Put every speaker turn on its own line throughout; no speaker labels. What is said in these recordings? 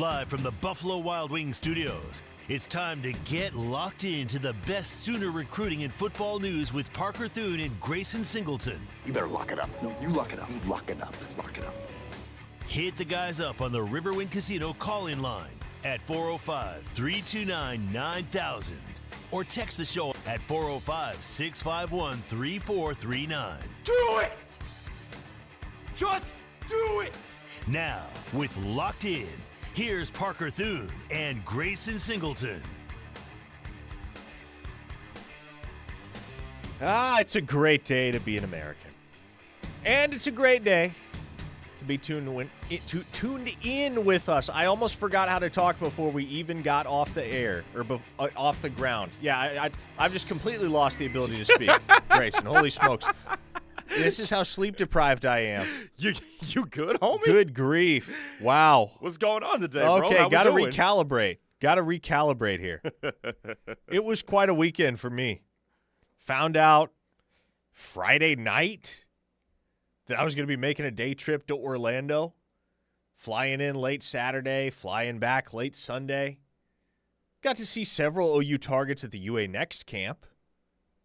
Live from the Buffalo Wild Wings studios, it's time to get locked into the best Sooner recruiting and football news with Parker Thune and Grayson Singleton.
You better lock it up. No, you lock it up. You lock it up. Lock it up.
Hit the guys up on the Riverwind Casino call-in line at 405-329-9000 or text the show at 405-651-3439.
Do it! Just do it!
Now, with Locked In, here's Parker Thune and Grayson Singleton.
It's a great day to be an American. And it's a great day to be tuned in with us. I almost forgot how to talk before we even got off the air, or off the ground. Yeah, I've just completely lost the ability to speak, Grayson. Holy smokes. This is how sleep-deprived I am.
You good, homie?
Good grief. Wow.
What's going on today, bro?
Okay, got to recalibrate. Got to recalibrate here. It was quite a weekend for me. Found out Friday night that I was going to be making a day trip to Orlando, flying in late Saturday, flying back late Sunday. Got to see several OU targets at the UA Next camp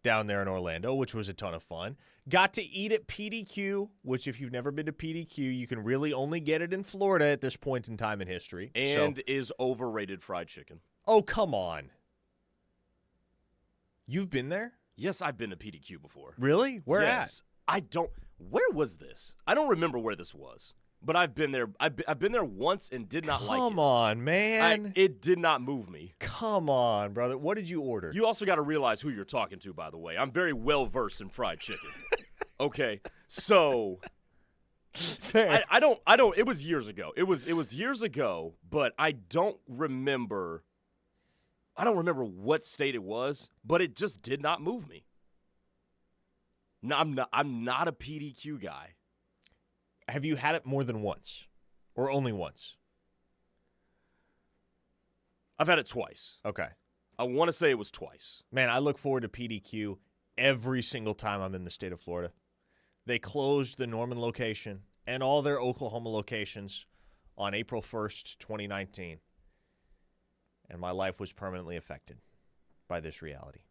down there in Orlando, which was a ton of fun. Got to eat at PDQ, which if you've never been to PDQ, you can really only get it in Florida at this point in time in history.
And is overrated fried chicken.
Oh, come on. You've been there?
Yes, I've been to PDQ before.
Really? Where
yes. Where was this? I don't remember where this was. But I've been there. I've been there once and did not like it.
Come on, man.
It did not move me.
Come on, brother. What did you order?
You also got to realize who you're talking to, by the way. I'm very well versed in fried chicken. Okay, so
Fair.
I don't. It was years ago. It was years ago, but I don't remember. I don't remember what state it was, but it just did not move me. No, I'm not a PDQ guy.
Have you had it more than once, or only once?
I've had it twice.
Okay.
I want to say it was twice.
Man, I look forward to PDQ every single time I'm in the state of Florida. They closed the Norman location and all their Oklahoma locations on April 1st, 2019. And my life was permanently affected by this reality.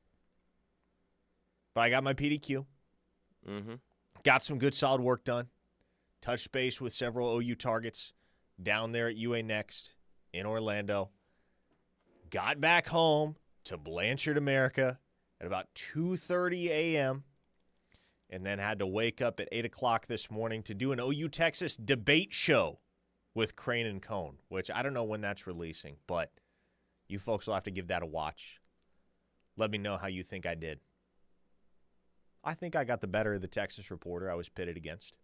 But I got my PDQ.
Mm-hmm.
Got some good, solid work done. Touched base with several OU targets down there at UA Next in Orlando. Got back home to Blanchard, America at about 2:30 a.m. and then had to wake up at 8 o'clock this morning to do an OU Texas debate show with Crane and Cone, which I don't know when that's releasing, but you folks will have to give that a watch. Let me know how you think I did. I think I got the better of the Texas reporter I was pitted against.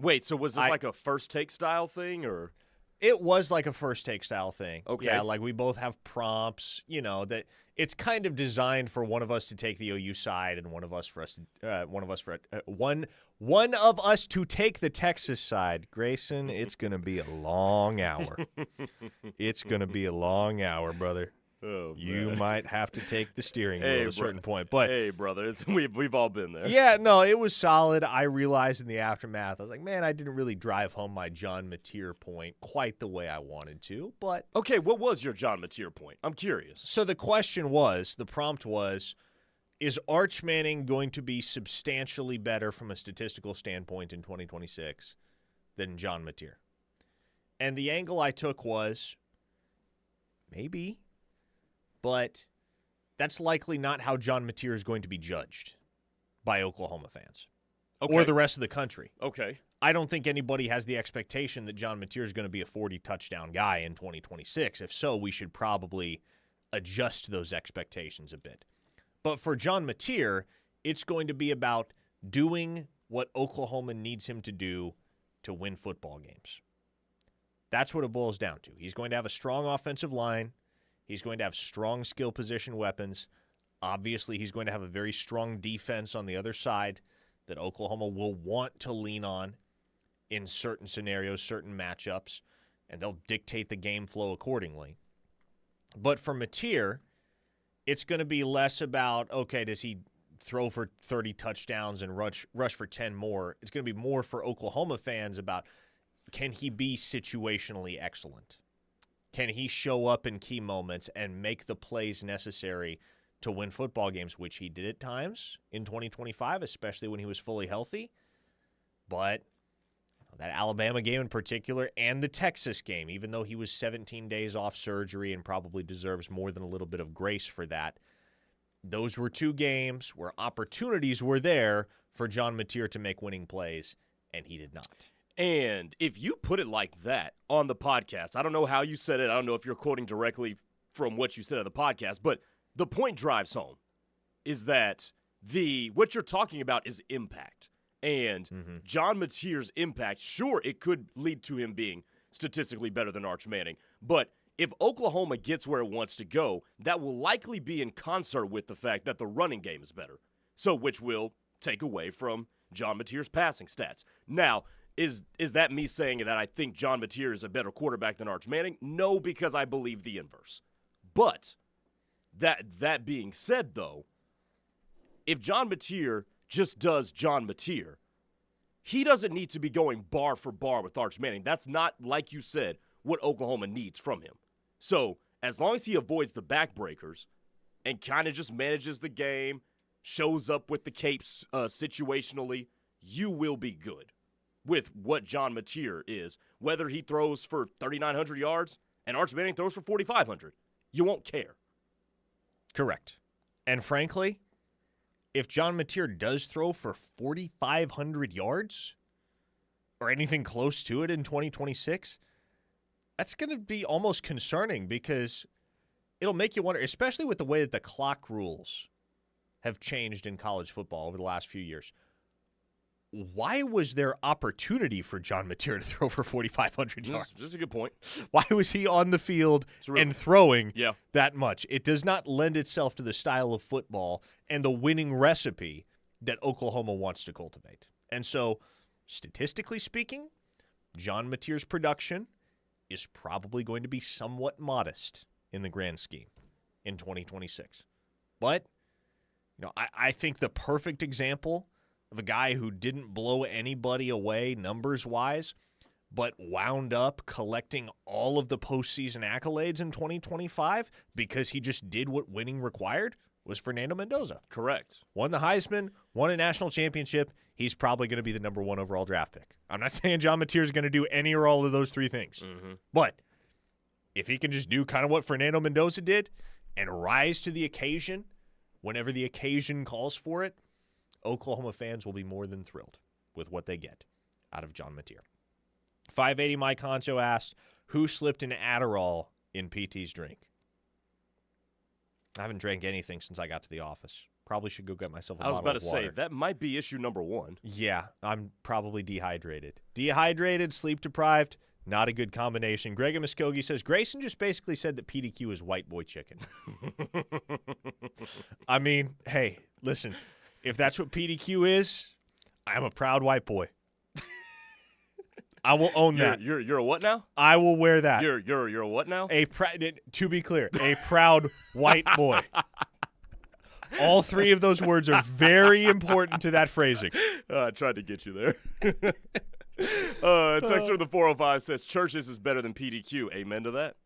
Wait, so was this like a first take style thing, or?
It was like a first take style thing.
Okay.
Yeah, like we both have prompts, that it's kind of designed for one of us to take the OU side and one of us to take the Texas side. Grayson, it's going to be a long hour. It's going to be a long hour, brother.
Oh,
you
man.
might have to take the steering wheel at a certain point. But
hey, brother, we've all been there.
Yeah, no, it was solid. I realized in the aftermath, I was like, man, I didn't really drive home my John Mateer point quite the way I wanted to. But
okay, what was your John Mateer point? I'm curious.
So the prompt was, is Arch Manning going to be substantially better from a statistical standpoint in 2026 than John Mateer? And the angle I took was, maybe. But that's likely not how John Mateer is going to be judged by Oklahoma fans or the rest of the country.
Okay.
I don't think anybody has the expectation that John Mateer is going to be a 40-touchdown guy in 2026. If so, we should probably adjust those expectations a bit. But for John Mateer, it's going to be about doing what Oklahoma needs him to do to win football games. That's what it boils down to. He's going to have a strong offensive line. He's going to have strong skill position weapons. Obviously, he's going to have a very strong defense on the other side that Oklahoma will want to lean on in certain scenarios, certain matchups, and they'll dictate the game flow accordingly. But for Mateer, it's going to be less about, okay, does he throw for 30 touchdowns and rush for 10 more? It's going to be more for Oklahoma fans about, can he be situationally excellent? Can he show up in key moments and make the plays necessary to win football games, which he did at times in 2025, especially when he was fully healthy? But that Alabama game in particular and the Texas game, even though he was 17 days off surgery and probably deserves more than a little bit of grace for that, those were two games where opportunities were there for John Mateer to make winning plays, and he did not.
And if you put it like that on the podcast, I don't know how you said it. I don't know if you're quoting directly from what you said on the podcast, but the point drives home is that what you're talking about is impact. And John Mateer's impact, sure, it could lead to him being statistically better than Arch Manning. But if Oklahoma gets where it wants to go, that will likely be in concert with the fact that the running game is better. So which will take away from John Mateer's passing stats. Now, is that me saying that I think John Mateer is a better quarterback than Arch Manning? No, because I believe the inverse. But that being said, though, if John Mateer just does John Mateer, he doesn't need to be going bar for bar with Arch Manning. That's not, like you said, what Oklahoma needs from him. So as long as he avoids the backbreakers and kind of just manages the game, shows up with the capes situationally, you will be good with what John Mateer is. Whether he throws for 3,900 yards and Arch Manning throws for 4,500, you won't care.
Correct. And frankly, if John Mateer does throw for 4,500 yards or anything close to it in 2026, that's going to be almost concerning because it'll make you wonder, especially with the way that the clock rules have changed in college football over the last few years. Why was there opportunity for John Mateer to throw for 4,500 yards?
This is a good point.
Why was he on the field and throwing
Yeah.
that much? It does not lend itself to the style of football and the winning recipe that Oklahoma wants to cultivate. And so, statistically speaking, John Mateer's production is probably going to be somewhat modest in the grand scheme in 2026. But, I think the perfect example of a guy who didn't blow anybody away numbers-wise, but wound up collecting all of the postseason accolades in 2025 because he just did what winning required, was Fernando Mendoza.
Correct.
Won the Heisman, won a national championship. He's probably going to be the number 1 overall draft pick. I'm not saying John Mateer is going to do any or all of those three things. But if he can just do kind of what Fernando Mendoza did and rise to the occasion whenever the occasion calls for it, Oklahoma fans will be more than thrilled with what they get out of John Mateer. 580 Mike Honcho asked, who slipped an Adderall in PT's drink? I haven't drank anything since I got to the office. Probably should go get myself a bottle of water.
I was about to say, that might be issue number 1.
Yeah, I'm probably dehydrated. Dehydrated, sleep-deprived, not a good combination. Greg and Muskogee says, Grayson just basically said that PDQ is white boy chicken. I mean, hey, listen. If that's what PDQ is, I'm a proud white boy. I will own that.
You're a what now?
I will wear that.
You're a what now?
To be clear, a proud white boy. All three of those words are very important to that phrasing.
I tried to get you there. Texter from the 405 says Churches is better than PDQ. Amen to that.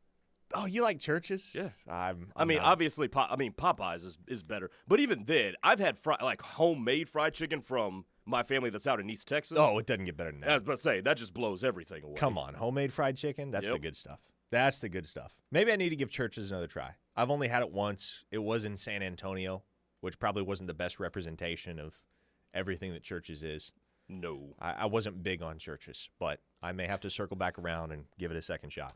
Oh, you like Churches?
Yeah.
I mean,
obviously, Popeyes is better. But even then, I've had homemade fried chicken from my family that's out in East Texas.
Oh, it doesn't get better than that.
I was about to say, that just blows everything away.
Come on, homemade fried chicken? That's the good stuff. That's the good stuff. Maybe I need to give Churches another try. I've only had it once. It was in San Antonio, which probably wasn't the best representation of everything that Churches is.
No.
I wasn't big on Churches, but I may have to circle back around and give it a second shot.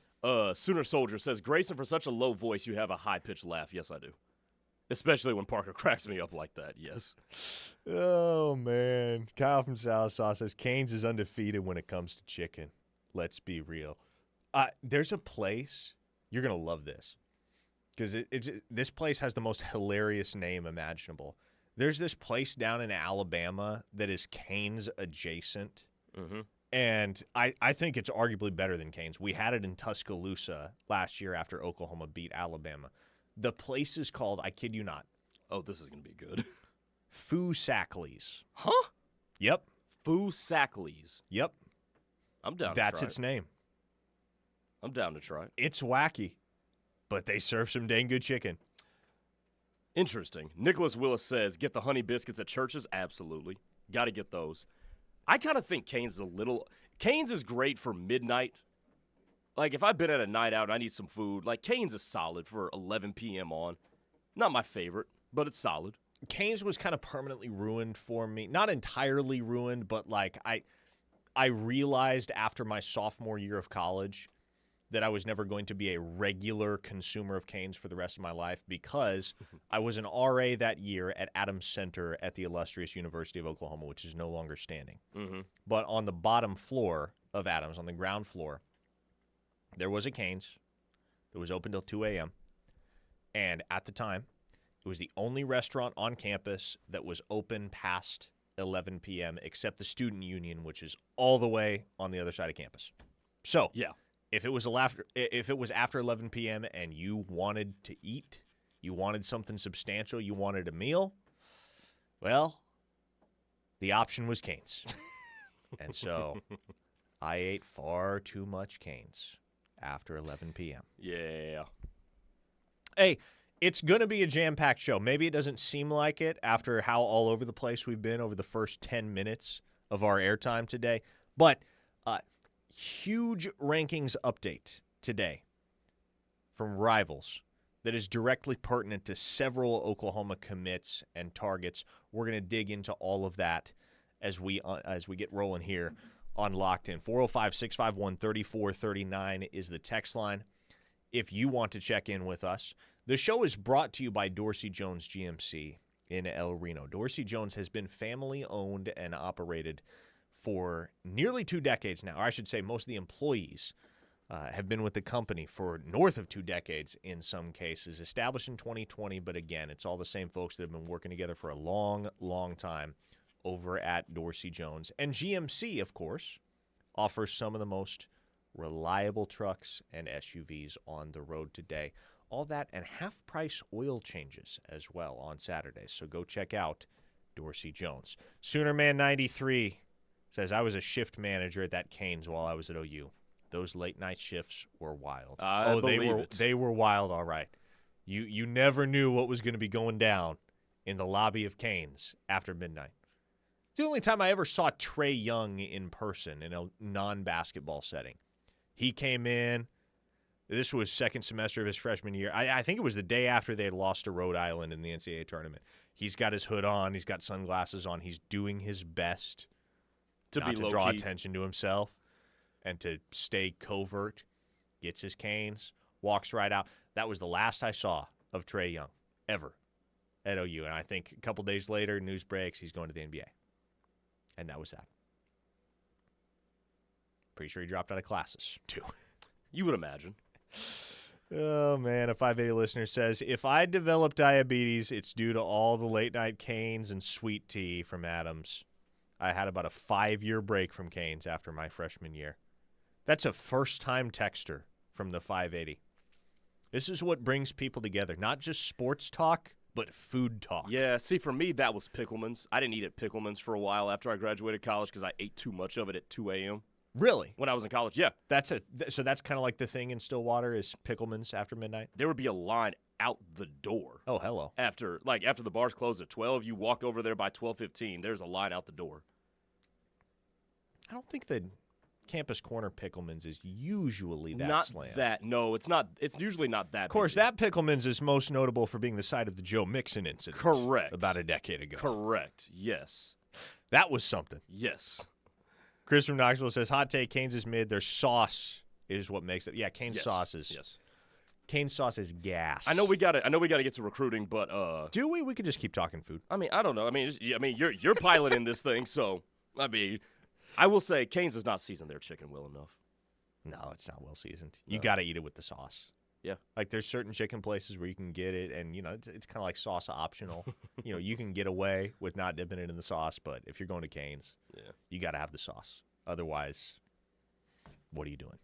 Sooner Soldier says, Grayson, for such a low voice, you have a high-pitched laugh. Yes, I do. Especially when Parker cracks me up like that, yes.
Oh, man. Kyle from Southsaw says, Canes is undefeated when it comes to chicken. Let's be real. There's a place, you're going to love this, because this place has the most hilarious name imaginable. There's this place down in Alabama that is Canes adjacent.
Mm-hmm.
And I think it's arguably better than Canes. We had it in Tuscaloosa last year after Oklahoma beat Alabama. The place is called, I kid you not.
Oh, this is going to be good.
Foo-Sackley's.
Huh?
Yep.
Foo-Sackley's.
Yep.
I'm down.
That's its name.
I'm down to try it.
It's wacky, but they serve some dang good chicken.
Interesting. Nicholas Willis says, get the honey biscuits at Church's? Absolutely. Got to get those. I kind of think Cane's Cane's is great for midnight. Like, if I've been at a night out and I need some food, like, Cane's is solid for 11 p.m. on. Not my favorite, but it's solid.
Cane's was kind of permanently ruined for me. Not entirely ruined, but, like, I realized after my sophomore year of college that I was never going to be a regular consumer of Cane's for the rest of my life because I was an RA that year at Adams Center at the illustrious University of Oklahoma, which is no longer standing.
Mm-hmm.
But on the bottom floor of Adams, on the ground floor, there was a Cane's that was open till 2 a.m. And at the time, it was the only restaurant on campus that was open past 11 p.m. except the Student Union, which is all the way on the other side of campus. So,
Yeah.
if it was after 11 p.m. and you wanted to eat, you wanted something substantial, you wanted a meal, well, the option was Cane's. And so I ate far too much Cane's after 11 p.m.
Yeah.
Hey, it's going to be a jam-packed show. Maybe it doesn't seem like it after how all over the place we've been over the first 10 minutes of our airtime today, but huge rankings update today from Rivals that is directly pertinent to several Oklahoma commits and targets. We're going to dig into all of that as we get rolling here on Locked In. 405-651-3439 is the text line if you want to check in with us. The show is brought to you by Dorsey Jones GMC in El Reno. Dorsey Jones has been family-owned and operated for nearly 2 decades now. Or I should say most of the employees have been with the company for north of 2 decades in some cases. Established in 2020, but again, it's all the same folks that have been working together for a long, long time over at Dorsey Jones. And GMC, of course, offers some of the most reliable trucks and SUVs on the road today. All that and half-price oil changes as well on Saturdays. So go check out Dorsey Jones. Soonerman 93 says, I was a shift manager at that Cane's while I was at OU. Those late-night shifts were wild. They were wild, all right. You never knew what was going to be going down in the lobby of Cane's after midnight. It's the only time I ever saw Trey Young in person in a non-basketball setting. He came in. This was second semester of his freshman year. I think it was the day after they had lost to Rhode Island in the NCAA tournament. He's got his hood on. He's got sunglasses on. He's doing his best to draw attention to himself and to stay covert. Gets his Canes, walks right out. That was the last I saw of Trey Young ever at OU. And I think a couple days later, news breaks, he's going to the NBA. And that was that. Pretty sure he dropped out of classes, too.
You would imagine.
Oh, man, a 580 listener says, if I develop diabetes, it's due to all the late-night Canes and sweet tea from Adams. I had about a 5-year break from Canes after my freshman year. That's a first-time texter from the 580. This is what brings people together. Not just sports talk, but food talk.
Yeah, see, for me, that was Pickleman's. I didn't eat at Pickleman's for a while after I graduated college because I ate too much of it at 2 a.m.
Really?
When I was in college, yeah.
So that's kind of like the thing in Stillwater is Pickleman's after midnight?
There would be a line out the door.
Oh, hello.
After the bars closed at 12, you walk over there by 12:15, there's a line out the door.
I don't think the Campus Corner Pickleman's is usually that
not
slammed.
No, it's not. It's usually not that.
Of course,
busy.
that Pickleman's is most notable for being the site of the Joe Mixon incident.
Correct.
About a decade ago.
Correct. Yes.
That was something.
Yes.
Chris from Knoxville says, hot take, Cane's is mid. Their sauce is what makes it. Yeah, Cane's sauce is.
Yes.
Cane's sauce is gas.
I know we got to get to recruiting, but
do we? We could just keep talking food.
I mean, I don't know. I mean, you're piloting this thing, so I mean, I will say Cane's does not season their chicken well enough.
No, it's not well seasoned. You got to eat it with the sauce.
Yeah.
Like there's certain chicken places where you can get it, and it's kind of like sauce optional. You can get away with not dipping it in the sauce, but if you're going to Cane's, you got to have the sauce. Otherwise, what are you doing?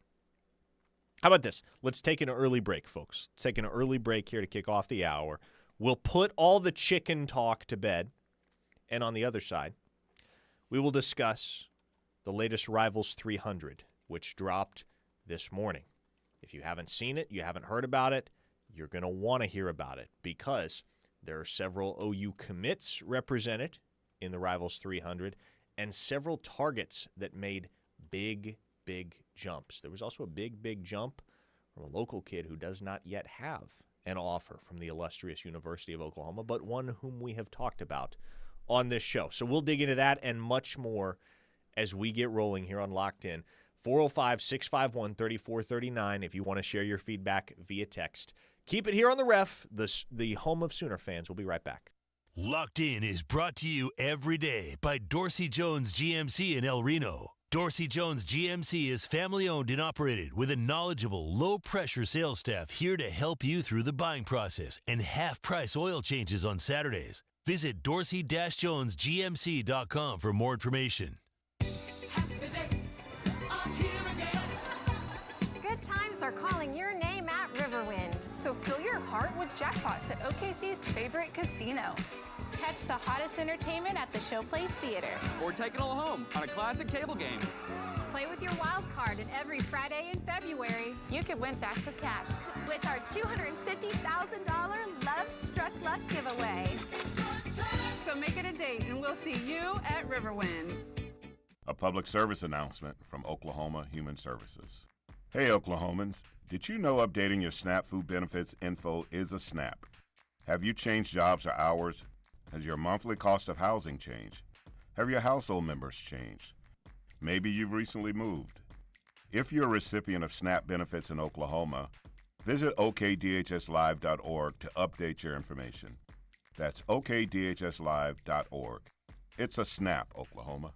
How about this? Let's take an early break, folks. Let's take an early break here to kick off the hour. We'll put all the chicken talk to bed, and on the other side, we will discuss the latest Rivals 300, which dropped this morning. If you haven't seen it, you haven't heard about it, you're going to want to hear about it because there are several OU commits represented in the Rivals 300 and several targets that made big jumps. There was also a big jump from a local kid who does not yet have an offer from the illustrious University of Oklahoma, but one whom we have talked about on this show. So we'll dig into that and much more as we get rolling here on Locked In. 405-651-3439 if you want to share your feedback via text. Keep it here on the Ref, the home of Sooner fans. We'll be right back.
Locked In is brought to you every day by Dorsey Jones GMC in El Reno. Dorsey Jones GMC is family-owned and operated with a knowledgeable, low-pressure sales staff here to help you through the buying process and half-price oil changes on Saturdays. Visit dorsey-jonesgmc.com for more information.
Good times are calling your name at Riverwind.
So fill your heart with jackpots at OKC's favorite casino. Catch the hottest entertainment at the Showplace Theater.
Or take it all home on a classic table game.
Play with your wild card, and every Friday in February,
You could win stacks of cash
with our $250,000 Love Struck Luck giveaway.
So make it a date, and we'll see you at Riverwind.
A public service announcement from Oklahoma Human Services. Hey, Oklahomans, did you know updating your SNAP food benefits info is a SNAP? Have you changed jobs or hours? Has your monthly cost of housing changed? Have your household members changed? Maybe you've recently moved. If you're a recipient of SNAP benefits in Oklahoma, visit okdhslive.org to update your information. That's okdhslive.org. It's a SNAP, Oklahoma.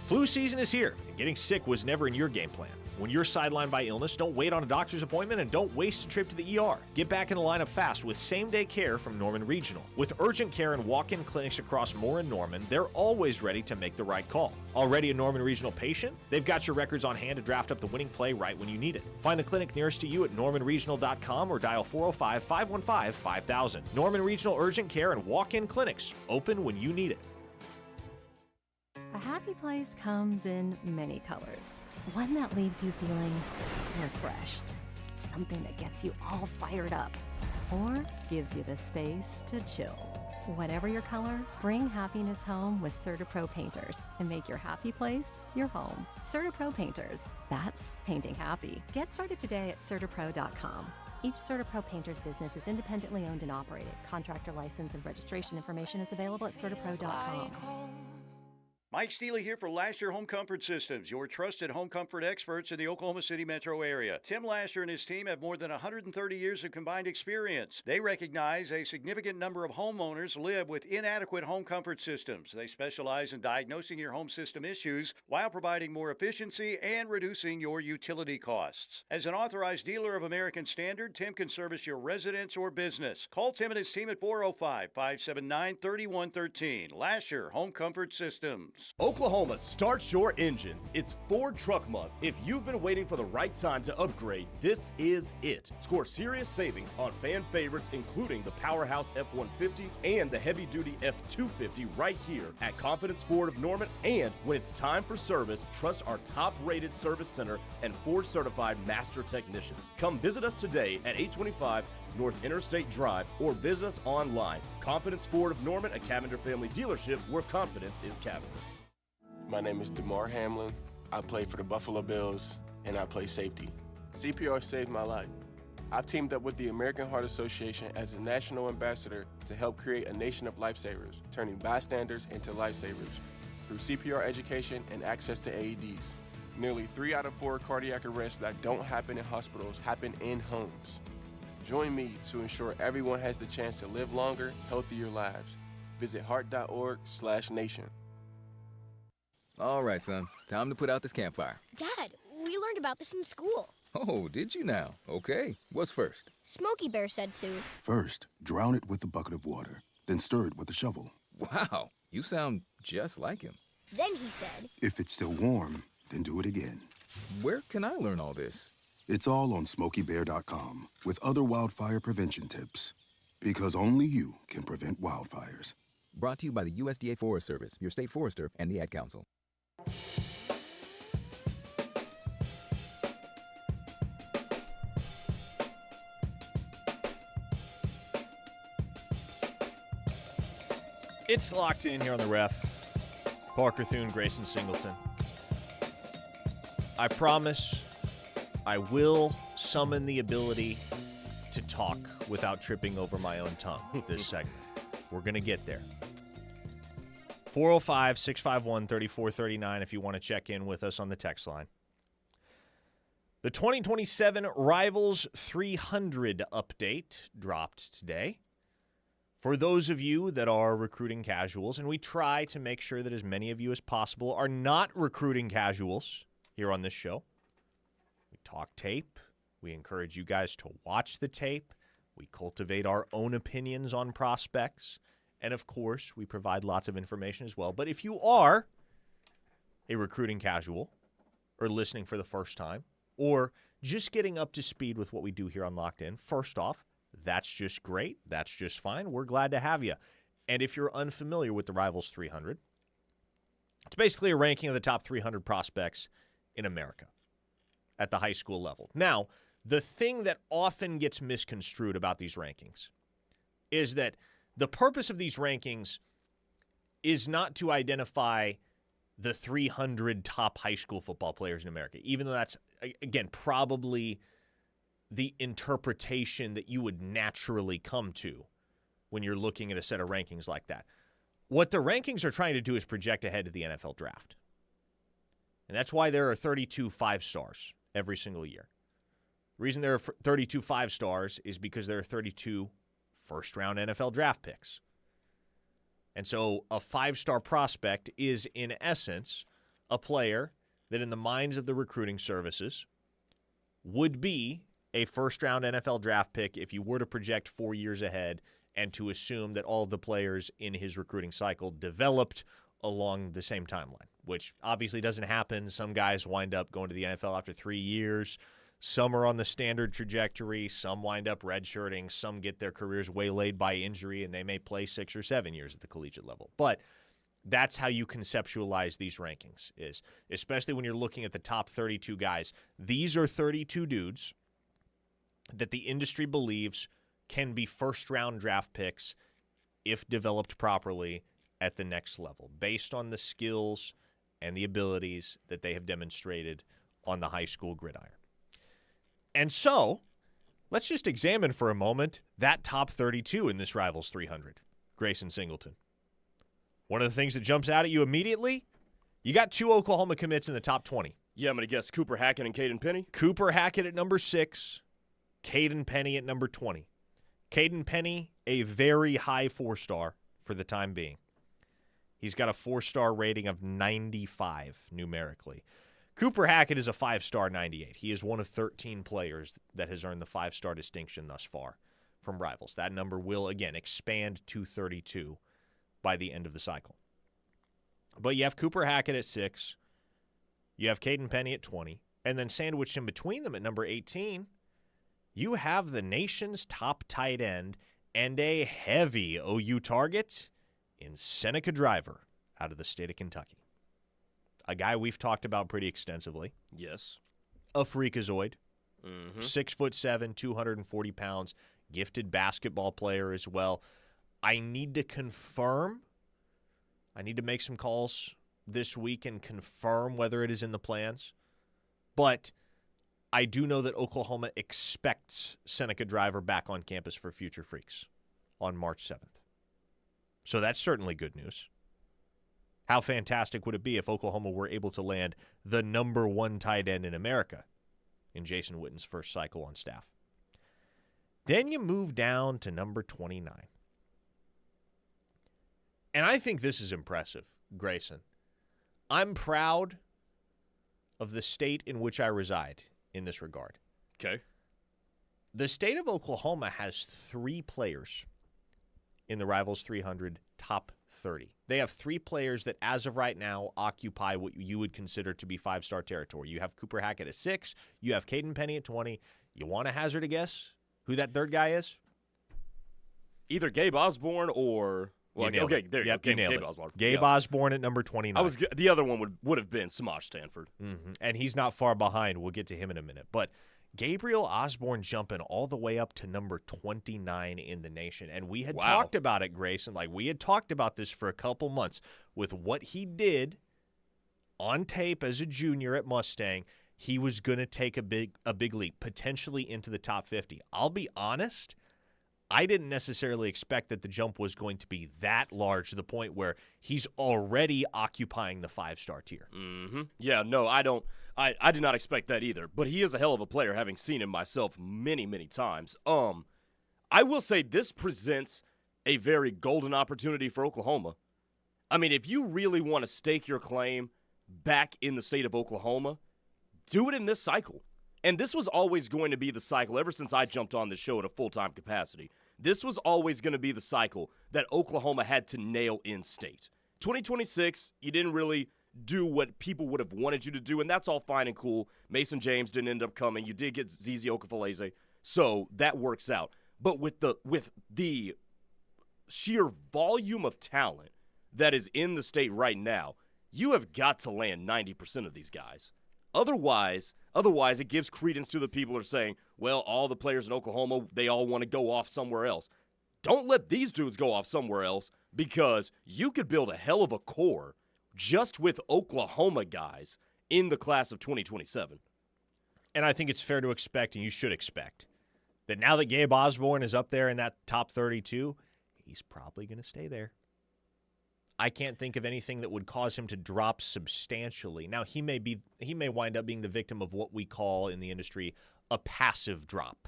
Flu season is here, and getting sick was never in your game plan. When you're sidelined by illness, don't wait on a doctor's appointment and don't waste a trip to the ER. Get back in the lineup fast with same-day care from Norman Regional. With urgent care and walk-in clinics across Moore and Norman, they're always ready to make the right call. Already a Norman Regional patient? They've got your records on hand to draft up the winning play right when you need it. Find the clinic nearest to you at normanregional.com or dial 405-515-5000. Norman Regional Urgent Care and Walk-In Clinics, open when you need it.
A happy place comes in many colors. One that leaves you feeling refreshed. Something that gets you all fired up. Or gives you the space to chill. Whatever your color, bring happiness home with CertaPro Painters and make your happy place your home. CertaPro Painters. That's painting happy. Get started today at CertaPro.com. Each CertaPro Painters business is independently owned and operated. Contractor license and registration information is available at CertaPro.com.
Mike Steele here for Lasher Home Comfort Systems, your trusted home comfort experts in the Oklahoma City metro area. Tim Lasher and his team have more than 130 years of combined experience. They recognize a significant number of homeowners live with inadequate home comfort systems. They specialize in diagnosing your home system issues while providing more efficiency and reducing your utility costs. As an authorized dealer of American Standard, Tim can service your residence or business. Call Tim and his team at 405-579-3113. Lasher Home Comfort Systems.
Oklahoma starts your engines. It's Ford Truck Month. If you've been waiting for the right time to upgrade, this is it. Score serious savings on fan favorites, including the Powerhouse F-150 and the heavy-duty F-250 right here at Confidence Ford of Norman. And when it's time for service, trust our top-rated service center and Ford-certified master technicians. Come visit us today at 825 North Interstate Drive or visit us online. Confidence Ford of Norman, a Cavender family dealership where confidence is Cavender.
My name is DeMar Hamlin. I play for the Buffalo Bills, and I play safety. CPR saved my life. I've teamed up with the American Heart Association as a national ambassador to help create a nation of lifesavers, turning bystanders into lifesavers through CPR education and access to AEDs. Nearly 3 out of 4 cardiac arrests that don't happen in hospitals happen in homes. Join me to ensure everyone has the chance to live longer, healthier lives. Visit heart.org/nation.
All right, son. Time to put out this campfire.
Dad, we learned about this in school.
Oh, did you now? Okay. What's first?
Smokey Bear said to.
First, drown it with a bucket of water, then stir it with a shovel.
Wow, you sound just like him.
Then he said,
if it's still warm, then do it again.
Where can I learn all this?
It's all on SmokeyBear.com with other wildfire prevention tips. Because only you can prevent wildfires.
Brought to you by the USDA Forest Service, your state forester, and the Ad Council.
It's locked in here on the ref. Parker Thune, Grayson Singleton. I promise I will summon the ability to talk without tripping over my own tongue this segment. We're going to get there. 405-651-3439 if you want to check in with us on the text line. The 2027 Rivals 300 update dropped today. For those of you that are recruiting casuals, and we try to make sure that as many of you as possible are not recruiting casuals here on this show. We talk tape. We encourage you guys to watch the tape. We cultivate our own opinions on prospects. And, of course, we provide lots of information as well. But if you are a recruiting casual or listening for the first time or just getting up to speed with what we do here on Locked In, first off, that's just great. That's just fine. We're glad to have you. And if you're unfamiliar with the Rivals 300, it's basically a ranking of the top 300 prospects in America at the high school level. Now, the thing that often gets misconstrued about these rankings is that the purpose of these rankings is not to identify the 300 top high school football players in America, even though that's, again, probably the interpretation that you would naturally come to when you're looking at a set of rankings like that. What the rankings are trying to do is project ahead to the NFL draft. And that's why there are 32 5-stars every single year. The reason there are 32 5-stars is because there are 32 first-round NFL draft picks. And so a 5-star prospect is, in essence, a player that in the minds of the recruiting services would be a first-round NFL draft pick if you were to project 4 years ahead and to assume that all of the players in his recruiting cycle developed along the same timeline, which obviously doesn't happen. Some guys wind up going to the NFL after 3 years. Some are on the standard trajectory. Some wind up redshirting. Some get their careers waylaid by injury, and they may play 6 or 7 years at the collegiate level. But that's how you conceptualize these rankings, is especially when you're looking at the top 32 guys. These are 32 dudes that the industry believes can be first-round draft picks if developed properly at the next level, based on the skills and the abilities that they have demonstrated on the high school gridiron. And so, let's just examine for a moment that top 32 in this Rivals 300, Grayson Singleton. One of the things that jumps out at you immediately, you got 2 Oklahoma commits in the top 20.
Yeah, I'm going to guess Cooper Hackett and Caden Penny.
Cooper Hackett at number 6, Caden Penny at number 20. Caden Penny, a very high 4-star for the time being. He's got a 4-star rating of 95 numerically. Cooper Hackett is a 5-star 98. He is one of 13 players that has earned the 5-star distinction thus far from Rivals. That number will, again, expand to 32 by the end of the cycle. But you have Cooper Hackett at 6. You have Caden Penny at 20. And then sandwiched in between them at number 18, you have the nation's top tight end and a heavy OU target in Seneca Driver out of the state of Kentucky. A guy we've talked about pretty extensively.
Yes.
A freakazoid. 6'7", 240 pounds, gifted basketball player as well. I need to confirm. I need to make some calls this week and confirm whether it is in the plans. But I do know that Oklahoma expects Seneca Driver back on campus for Future Freaks on March 7th. So that's certainly good news. How fantastic would it be if Oklahoma were able to land the number 1 tight end in America in Jason Witten's first cycle on staff? Then you move down to number 29. And I think this is impressive, Grayson. I'm proud of the state in which I reside in this regard.
Okay.
The state of Oklahoma has 3 players in the Rivals 300 top 30. They have 3 players that, as of right now, occupy what you would consider to be 5-star territory. You have Cooper Hackett at 6. You have Caden Penny at 20. You want to hazard a guess who that third guy is?
Either Gabe Osborne or... Well, okay, there you go. Gabe Osborne.
Gabe Osborne at number 29.
The other one would have been Samaj Stanford.
And he's not far behind. We'll get to him in a minute. But Gabriel Osborne jumping all the way up to number 29 in the nation. And we had
Wow.
talked about it, Grayson. Like, we had talked about this for a couple months with what he did on tape as a junior at Mustang. He was going to take a big leap, potentially into the top 50. I'll be honest, I didn't necessarily expect that the jump was going to be that large to the point where he's already occupying the 5-star tier.
Mm-hmm. Yeah, no, I don't. I did not expect that either. But he is a hell of a player, having seen him myself many, many times. I will say this presents a very golden opportunity for Oklahoma. I mean, if you really want to stake your claim back in the state of Oklahoma, do it in this cycle. And this was always going to be the cycle ever since I jumped on this show at a full-time capacity. This was always going to be the cycle that Oklahoma had to nail in state. 2026, you didn't really do what people would have wanted you to do, and that's all fine and cool. Mason James didn't end up coming. You did get Zizi Okafaleze, so that works out. But with the sheer volume of talent that is in the state right now, you have got to land 90% of these guys. Otherwise, it gives credence to the people who are saying, well, all the players in Oklahoma, they all want to go off somewhere else. Don't let these dudes go off somewhere else, because you could build a hell of a core just with Oklahoma guys in the class of 2027.
And I think it's fair to expect, and you should expect, that now that Gabe Osborne is up there in that top 32, he's probably going to stay there. I can't think of anything that would cause him to drop substantially. Now, he may wind up being the victim of what we call in the industry a passive drop,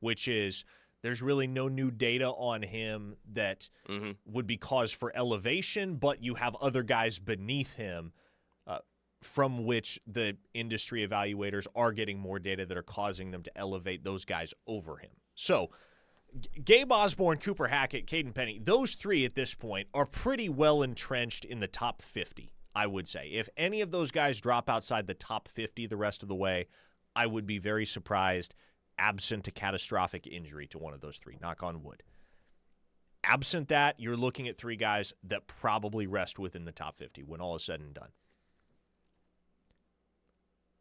which is there's really no new data on him that would be cause for elevation, but you have other guys beneath him from which the industry evaluators are getting more data that are causing them to elevate those guys over him. So Gabe Osborne, Cooper Hackett, Caden Penny, those three at this point are pretty well entrenched in the top 50, I would say. If any of those guys drop outside the top 50 the rest of the way, I would be very surprised, absent a catastrophic injury to one of those three. Knock on wood. Absent that, you're looking at three guys that probably rest within the top 50 when all is said and done.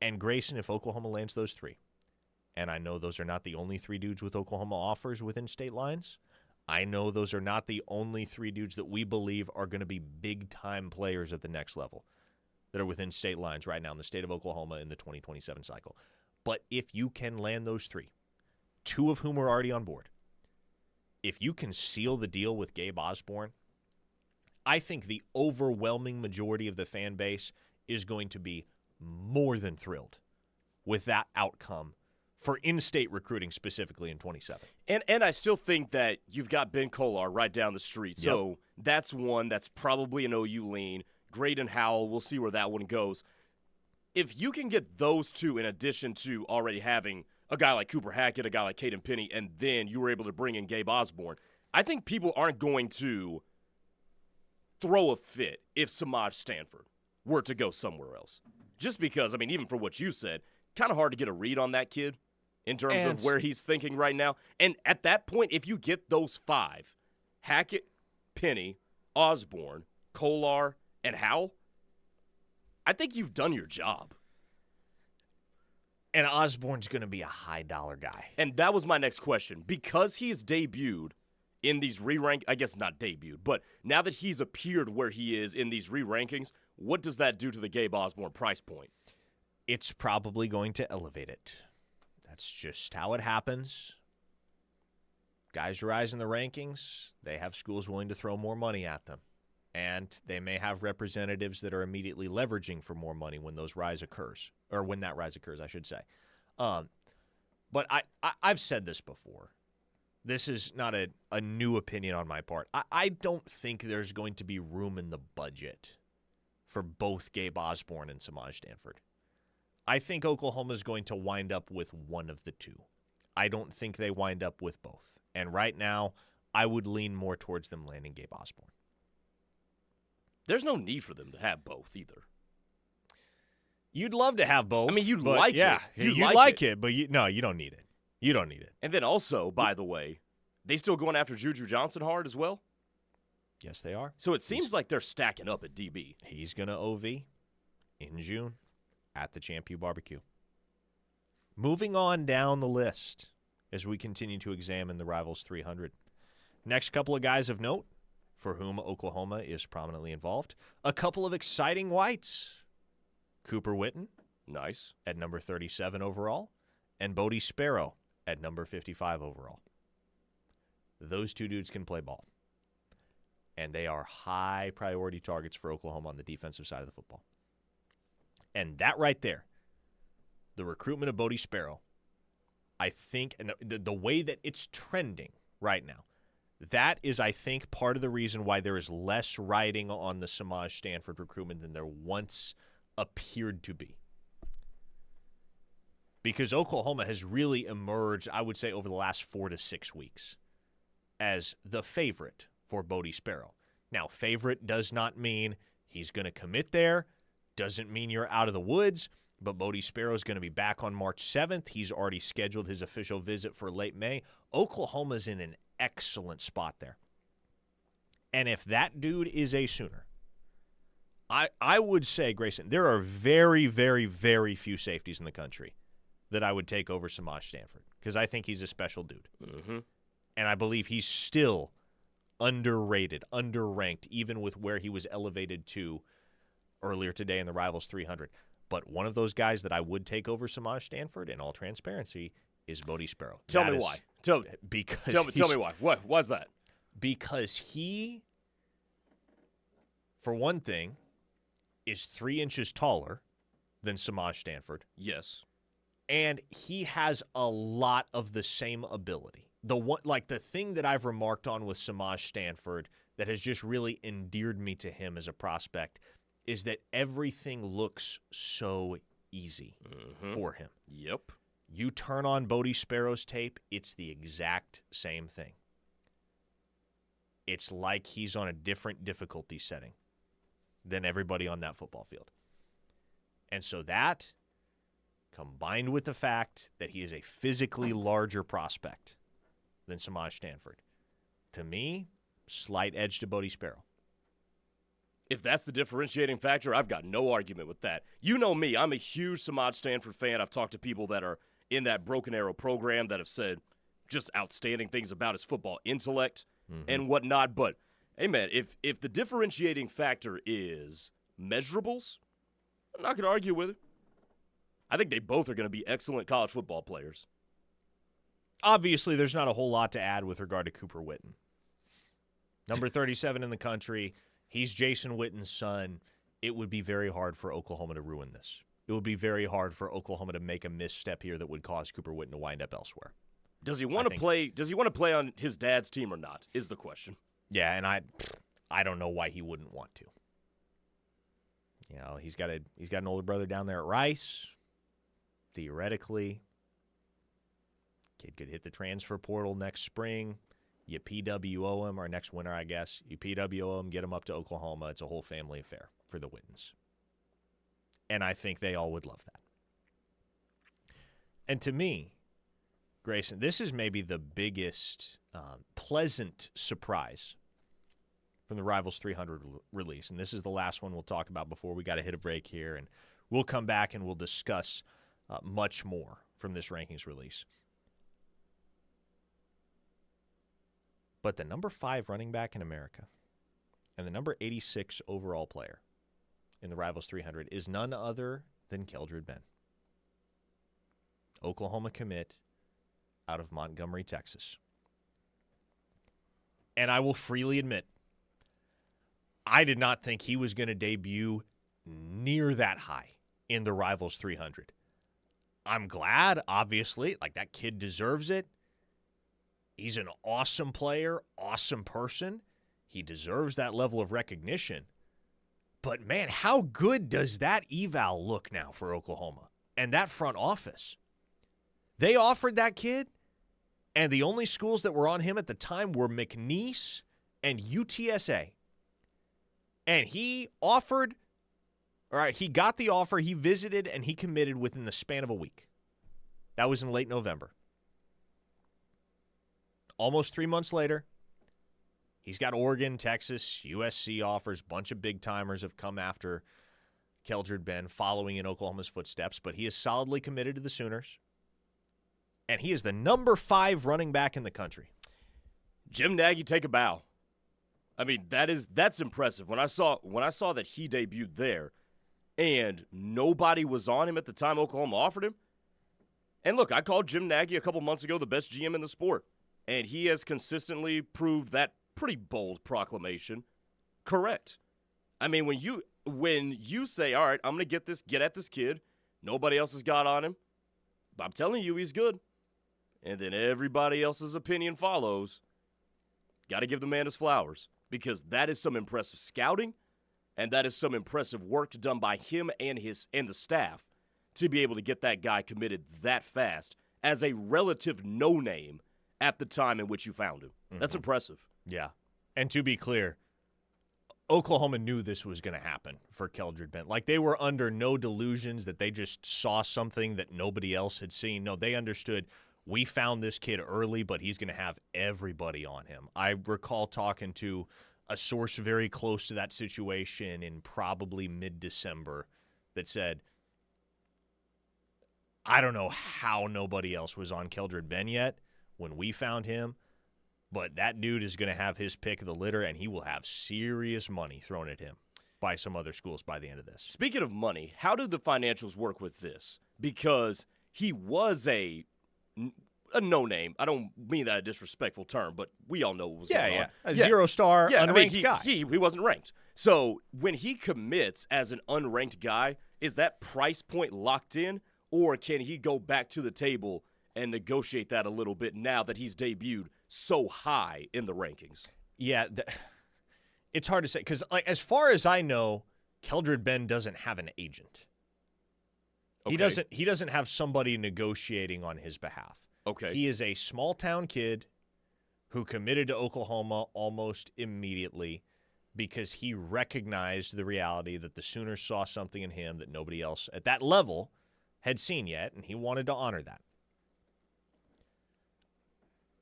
And Grayson, if Oklahoma lands those three, and I know those are not the only three dudes with Oklahoma offers within state lines. I know those are not the only three dudes that we believe are going to be big-time players at the next level that are within state lines right now in the state of Oklahoma in the 2027 cycle. But if you can land those three, two of whom are already on board, if you can seal the deal with Gabe Osborne, I think the overwhelming majority of the fan base is going to be more than thrilled with that outcome for in-state recruiting specifically in 27.
And I still think that you've got Ben Kolar right down the street. So that's one that's probably an OU lean. Graydon Howell, we'll see where that one goes. If you can get those two in addition to already having a guy like Cooper Hackett, a guy like Caden Penny, and then you were able to bring in Gabe Osborne, I think people aren't going to throw a fit if Samaj Stanford were to go somewhere else. Just because, I mean, even for what you said, kind of hard to get a read on that kid in terms of where he's thinking right now. And at that point, if you get those five, Hackett, Penny, Osborne, Kolar, and Howell, I think you've done your job.
And Osborne's going to be a high-dollar guy.
And that was my next question. Because he's debuted in these I guess not debuted, but now that he's appeared where he is in these re-rankings, what does that do to the Gabe Osborne price point?
It's probably going to elevate it. That's just how it happens. Guys rise in the rankings. They have schools willing to throw more money at them. And they may have representatives that are immediately leveraging for more money when those rise occurs. Or when that rise occurs, I should say. But I've said this before. This is not a new opinion on my part. I don't think there's going to be room in the budget for both Gabe Osborne and Samaj Stanford. I think Oklahoma's going to wind up with one of the two. I don't think they wind up with both. And right now, I would lean more towards them landing Gabe Osborne.
There's no need for them to have both either.
You'd love to have both.
I mean, you'd like it. Yeah,
you'd like it, but you don't need it. You don't need it.
And then also, by the way, they still going after Juju Johnson hard as well?
Yes, they are.
So it seems like they're stacking up at DB.
He's going to OV in June at the Champion Barbecue. Moving on down the list as we continue to examine the Rivals 300. Next couple of guys of note for whom Oklahoma is prominently involved. A couple of exciting whites. Cooper Witten.
Nice.
At number 37 overall. And Bodie Sparrow at number 55 overall. Those two dudes can play ball. And they are high priority targets for Oklahoma on the defensive side of the football. And that right there, the recruitment of Bodie Sparrow, I think, and the way that it's trending right now, that is, I think, part of the reason why there is less riding on the Samaj Stanford recruitment than there once appeared to be. Because Oklahoma has really emerged, I would say, over the last 4 to 6 weeks as the favorite for Bodie Sparrow. Now, favorite does not mean he's going to commit there, doesn't mean you're out of the woods, but Bodie Sparrow is going to be back on March 7th. He's already scheduled his official visit for late May. Oklahoma's in an excellent spot there. And if that dude is a Sooner, I would say, Grayson, there are very, very, very few safeties in the country that I would take over Samaj Stanford because I think he's a special dude.
Mm-hmm.
And I believe he's still underrated, underranked, even with where he was elevated to earlier today in the Rivals 300. But one of those guys that I would take over Samaj Stanford, in all transparency, is Bodie Sparrow.
Tell me why. Tell me why. What was that?
Because he, for one thing, is 3 inches taller than Samaj Stanford.
Yes.
And he has a lot of the same ability. The thing that I've remarked on with Samaj Stanford that has just really endeared me to him as a prospect is that everything looks so easy for him.
Yep.
You turn on Bodie Sparrow's tape, it's the exact same thing. It's like he's on a different difficulty setting than everybody on that football field. And so that, combined with the fact that he is a physically larger prospect than Samaj Stanford, to me, slight edge to Bodie Sparrow.
If that's the differentiating factor, I've got no argument with that. You know me. I'm a huge Samaj Stanford fan. I've talked to people that are in that Broken Arrow program that have said just outstanding things about his football intellect and whatnot. But, hey, man, if the differentiating factor is measurables, I'm not going to argue with it. I think they both are going to be excellent college football players.
Obviously, there's not a whole lot to add with regard to Cooper Witten. Number 37 in the country. He's Jason Witten's son. It would be very hard for Oklahoma to ruin this. It would be very hard for Oklahoma to make a misstep here that would cause Cooper Witten to wind up elsewhere.
Does he want to play? Does he want to play on his dad's team or not? Is the question.
Yeah, and I don't know why he wouldn't want to. You know, he's got an older brother down there at Rice. Theoretically, kid could hit the transfer portal next spring. You PWO him, or next winter, I guess. You PWO him, get him up to Oklahoma. It's a whole family affair for the Wittens. And I think they all would love that. And to me, Grayson, this is maybe the biggest pleasant surprise from the Rivals 300 release. And this is the last one we'll talk about before we got to hit a break here. And we'll come back and we'll discuss much more from this rankings release. But the number 5 running back in America and the number 86 overall player in the Rivals 300 is none other than Keldrick Carr. Oklahoma commit out of Montgomery, Texas. And I will freely admit, I did not think he was going to debut near that high in the Rivals 300. I'm glad, obviously, like that kid deserves it. He's an awesome player, awesome person. He deserves that level of recognition. But, man, how good does that eval look now for Oklahoma and that front office? They offered that kid, and the only schools that were on him at the time were McNeese and UTSA. And he offered, all right, he got the offer, he visited, and he committed within the span of a week. That was in late November. Almost 3 months later, he's got Oregon, Texas, USC offers. Bunch of big-timers have come after Keldrick Carr, following in Oklahoma's footsteps. But he is solidly committed to the Sooners. And he is the number 5 running back in the country.
Jim Nagy, take a bow. I mean, that's impressive. When I saw that he debuted there, and nobody was on him at the time Oklahoma offered him. And look, I called Jim Nagy a couple months ago the best GM in the sport, and he has consistently proved that pretty bold proclamation correct. I mean, when you say, all right, I'm going to get at this kid, nobody else has got on him, but I'm telling you he's good, and then everybody else's opinion follows, got to give the man his flowers, because that is some impressive scouting, and that is some impressive work done by him and the staff to be able to get that guy committed that fast as a relative no-name at the time in which you found him. Mm-hmm. That's impressive.
Yeah. And to be clear, Oklahoma knew this was going to happen for Keldrick Carr. Like, they were under no delusions that they just saw something that nobody else had seen. No, they understood, we found this kid early, but he's going to have everybody on him. I recall talking to a source very close to that situation in probably mid-December that said, I don't know how nobody else was on Keldrick Carr yet when we found him, but that dude is going to have his pick of the litter, and he will have serious money thrown at him by some other schools by the end of this.
Speaking of money, how did the financials work with this? Because he was a no-name. I don't mean that a disrespectful term, but we all know what was going on.
A zero-star, unranked guy.
He wasn't ranked. So when he commits as an unranked guy, is that price point locked in, or can he go back to the table and negotiate that a little bit now that he's debuted so high in the rankings?
Yeah, it's hard to say because, like, as far as I know, Keldrick Carr doesn't have an agent. Okay. He doesn't have somebody negotiating on his behalf.
Okay.
He is a small-town kid who committed to Oklahoma almost immediately because he recognized the reality that the Sooners saw something in him that nobody else at that level had seen yet, and he wanted to honor that.